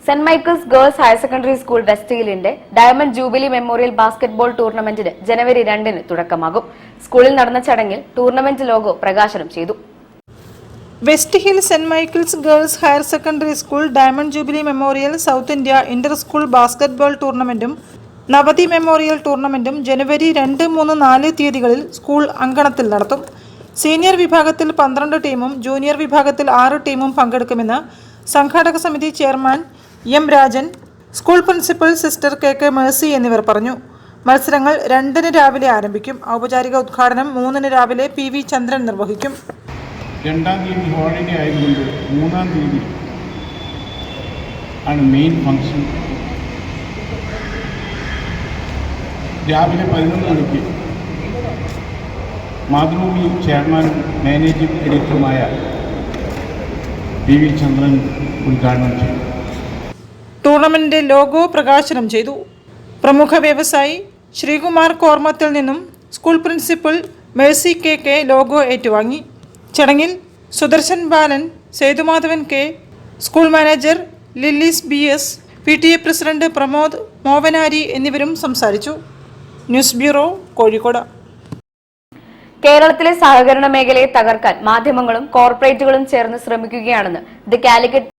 Saint Michael's girls higher secondary school West ഹില്ലിന്റെ diamond jubilee memorial basketball ടൂർണമെന്റിന് ജനുവരി 2-ന് തുടക്കമാകും. സ്കൂളിൽ നടന്ന ചടങ്ങിൽ ടൂർണമെന്റ് ലോഗോ പ്രകാശനം ചെയ്തു. West Hill saint Michael's girls higher secondary school diamond jubilee memorial south India inter school basketball ടൂർണമെന്റും നവതി മെമ്മോറിയൽ ടൂർണമെന്റും ജനുവരി 2, 3, 4 തീയതികളിൽ സ്കൂൾ അങ്കണത്തിൽ നടത്തും. സീനിയർ വിഭാഗത്തിൽ 12 ടീമും ജൂനിയർ വിഭാഗത്തിൽ 6 ടീമും പങ്കെടുക്കുമെന്ന് സംഘാടക സമിതി chairman M Rajan, school principal sister K Mercy എന്നിവർ പറഞ്ഞു. മത്സരങ്ങൾ 2-ന് രാവിലെ ആരംഭിക്കും. ഔപചാരിക ഉദ്ഘാടനം 3-ന് രാവിലെ PV ചന്ദ്രൻ നിർവഹിക്കും. 2-ാം തീയതി ഹോളിഡേ ആയതുകൊണ്ട് 3-ാം തീയതി ആണ് മെയിൻ ഫംഗ്ഷൻ. രാവിലെ 11 മണിക്ക് മാതൃഭൂമി ചെയർമാനും മാനേജിംഗ് എഡിറ്ററുമായ PV ചന്ദ്രൻ ഉദ്ഘാടനം ചെയ്തു. ടൂർണമെന്റിന്റെ ലോഗോ പ്രകാശനം ചെയ്തു. പ്രമുഖ വ്യവസായി ശ്രീകുമാർ കോർമത്തിൽ നിന്നും school principal Mercy K logo ഏറ്റുവാങ്ങി. ചടങ്ങിൽ Sudarshan Balan, Sethumadhavan K, school manager Lillis BS, PTA president Pramod Movanari എന്നിവരും സംസാരിച്ചു. News bureau, Kozhikode. കേരളത്തിലെ സഹകരണ മേഖലയെ തകർക്കാൻ മാധ്യമങ്ങളും കോർപ്പറേറ്റുകളും ചേർന്ന് ശ്രമിക്കുകയാണെന്ന് ദി കാലിക്കറ്റ്